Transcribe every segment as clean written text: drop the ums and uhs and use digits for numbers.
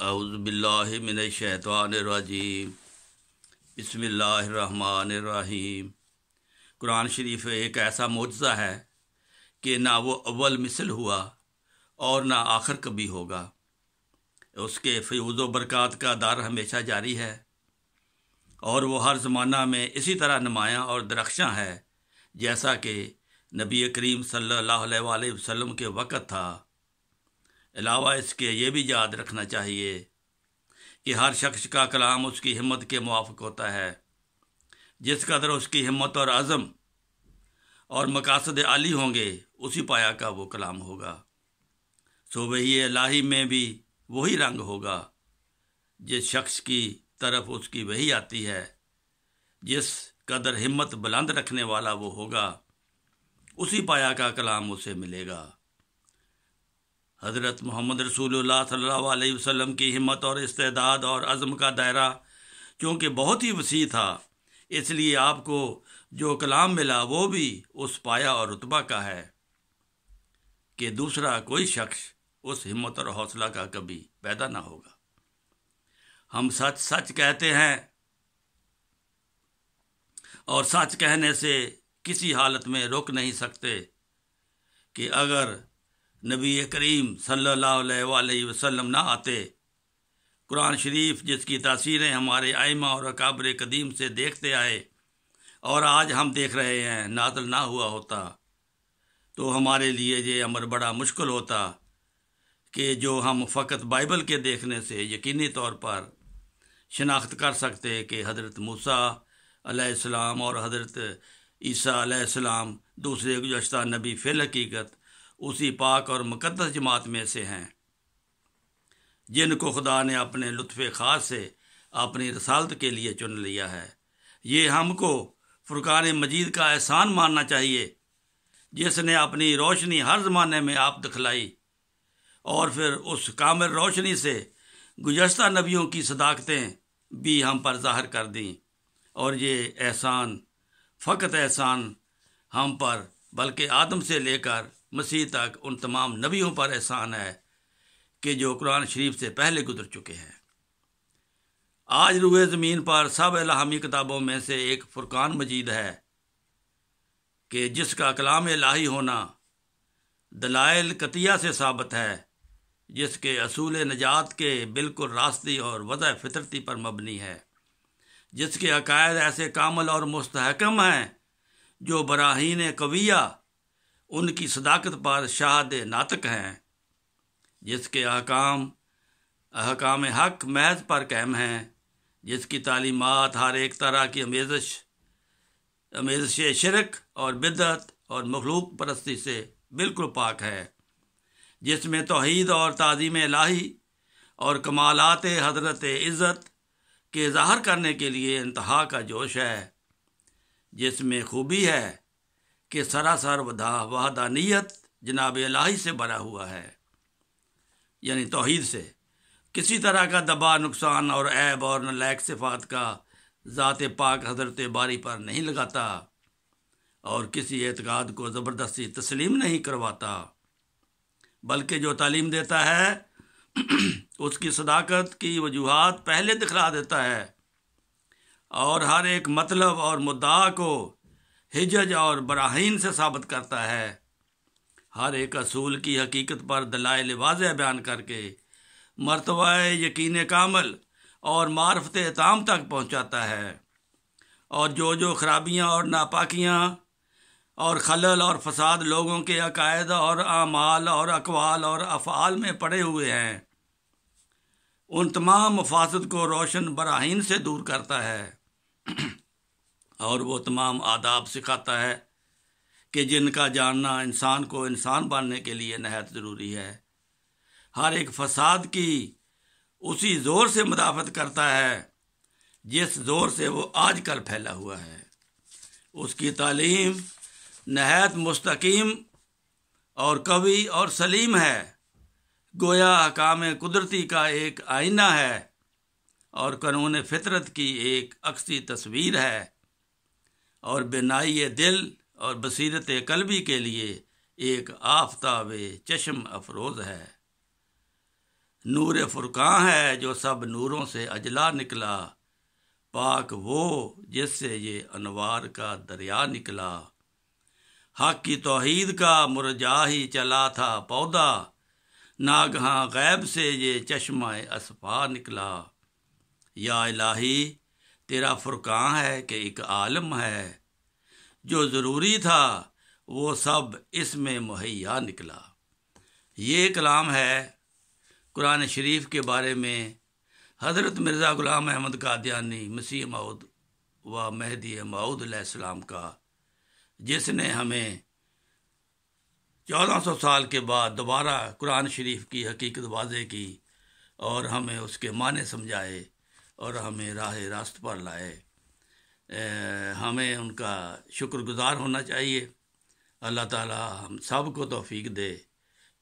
اعوذ باللہ من الشیطان الرجیم بسم اللہ الرحمن الرحیم۔ قرآن شریف ایک ایسا معجزہ ہے کہ نہ وہ اول مثل ہوا اور نہ آخر کبھی ہوگا۔ اس کے فیوز و برکات کا دار ہمیشہ جاری ہے اور وہ ہر زمانہ میں اسی طرح نمایاں اور درخشاں ہے جیسا کہ نبی کریم صلی اللہ علیہ وآلہ وسلم کے وقت تھا۔ علاوہ اس کے یہ بھی یاد رکھنا چاہیے کہ ہر شخص کا کلام اس کی ہمت کے موافق ہوتا ہے۔ جس قدر اس کی ہمت اور عزم اور مقاصد عالی ہوں گے اسی پایا کا وہ کلام ہوگا۔ سو وہی الہی میں بھی وہی رنگ ہوگا۔ جس شخص کی طرف اس کی وحی آتی ہے، جس قدر ہمت بلند رکھنے والا وہ ہوگا، اسی پایا کا کلام اسے ملے گا۔ حضرت محمد رسول اللہ صلی اللہ علیہ وسلم کی ہمت اور استعداد اور عزم کا دائرہ چونکہ بہت ہی وسیع تھا، اس لیے آپ کو جو کلام ملا وہ بھی اس پایا اور رتبہ کا ہے کہ دوسرا کوئی شخص اس ہمت اور حوصلہ کا کبھی پیدا نہ ہوگا۔ ہم سچ سچ کہتے ہیں اور سچ کہنے سے کسی حالت میں روک نہیں سکتے کہ اگر نبی کریم صلی اللہ علیہ وآلہ وسلم نہ آتے، قرآن شریف جس کی تاثیریں ہمارے ائمہ اور اکابر قدیم سے دیکھتے آئے اور آج ہم دیکھ رہے ہیں، نازل نہ ہوا ہوتا تو ہمارے لیے یہ امر بڑا مشکل ہوتا کہ جو ہم فقط بائبل کے دیکھنے سے یقینی طور پر شناخت کر سکتے کہ حضرت موسیٰ علیہ السلام اور حضرت عیسیٰ علیہ السلام دوسرے گزشتہ نبی فی الحقیقت اسی پاک اور مقدس جماعت میں سے ہیں جن کو خدا نے اپنے لطف خاص سے اپنی رسالت کے لیے چن لیا ہے۔ یہ ہم کو فرقان مجید کا احسان ماننا چاہیے جس نے اپنی روشنی ہر زمانے میں آپ دکھلائی اور پھر اس کامل روشنی سے گزشتہ نبیوں کی صداقتیں بھی ہم پر ظاہر کر دیں، اور یہ احسان فقط احسان ہم پر بلکہ آدم سے لے کر مسیح تک ان تمام نبیوں پر احسان ہے کہ جو قرآن شریف سے پہلے گزر چکے ہیں۔ آج روئے زمین پر سب الہامی کتابوں میں سے ایک فرقان مجید ہے کہ جس کا کلام الہی ہونا دلائل قطعیہ سے ثابت ہے، جس کے اصول نجات کے بالکل راستی اور وضع فطرتی پر مبنی ہے، جس کے عقائد ایسے کامل اور مستحکم ہیں جو براہین قویہ ان کی صداقت پر شاہد ناطق ہیں، جس کے احکام حق محض پر قائم ہیں، جس کی تعلیمات ہر ایک طرح کی امیزش شرک اور بدعت اور مخلوق پرستی سے بالکل پاک ہے، جس میں توحید اور تعظیم الہی اور کمالات حضرت عزت کے ظاہر کرنے کے لیے انتہا کا جوش ہے، جس میں خوبی ہے کہ سراسر وحدانیت جناب الہی سے بھرا ہوا ہے، یعنی توحید سے کسی طرح کا دبا، نقصان اور عیب اور نالائق صفات کا ذات پاک حضرت باری پر نہیں لگاتا اور کسی اعتقاد کو زبردستی تسلیم نہیں کرواتا، بلکہ جو تعلیم دیتا ہے اس کی صداقت کی وجوہات پہلے دکھلا دیتا ہے اور ہر ایک مطلب اور مدعا کو حجج اور براہین سے ثابت کرتا ہے، ہر ایک اصول کی حقیقت پر دلائل واضح بیان کر کے مرتبہ یقین کامل اور معرفت تام تک پہنچاتا ہے، اور جو خرابیاں اور ناپاکیاں اور خلل اور فساد لوگوں کے عقائد اور اعمال اور اقوال اور افعال میں پڑے ہوئے ہیں، ان تمام مفاسد کو روشن براہین سے دور کرتا ہے اور وہ تمام آداب سکھاتا ہے کہ جن کا جاننا انسان کو انسان بننے کے لیے نہایت ضروری ہے۔ ہر ایک فساد کی اسی زور سے مدافعت کرتا ہے جس زور سے وہ آج کل پھیلا ہوا ہے۔ اس کی تعلیم نہایت مستقیم اور قوی اور سلیم ہے، گویا حکام قدرتی کا ایک آئینہ ہے اور قانون فطرت کی ایک عکسی تصویر ہے، اور بینائی دل اور بصیرت قلبی کے لیے ایک آفتاب چشم افروز ہے۔ نور فرقان ہے جو سب نوروں سے اجلا نکلا، پاک وہ جس سے یہ انوار کا دریا نکلا۔ حق کی توحید کا مرجا ہی چلا تھا پودا، ناگہاں غیب سے یہ چشمہ اصفا نکلا۔ یا الہی تیرا فرقان ہے کہ ایک عالم ہے، جو ضروری تھا وہ سب اس میں مہیا نکلا۔ یہ کلام ہے قرآن شریف کے بارے میں حضرت مرزا غلام احمد قادیانی مسیح موعود و مہدی موعود علیہ السلام کا، جس نے ہمیں 1400 سال کے بعد دوبارہ قرآن شریف کی حقیقت واضح کی اور ہمیں اس کے معنی سمجھائے اور ہمیں راہ راست پر لائے۔ ہمیں ان کا شکر گزار ہونا چاہیے۔ اللہ تعالی ہم سب کو توفیق دے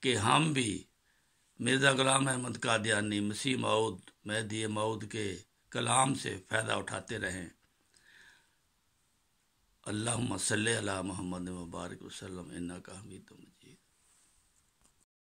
کہ ہم بھی مرزا غلام احمد قادیانی مسیح موعود مہدی موعود کے کلام سے فائدہ اٹھاتے رہیں۔ اللہم صلی علی محمد وبارک وسلم انک حمید مجید۔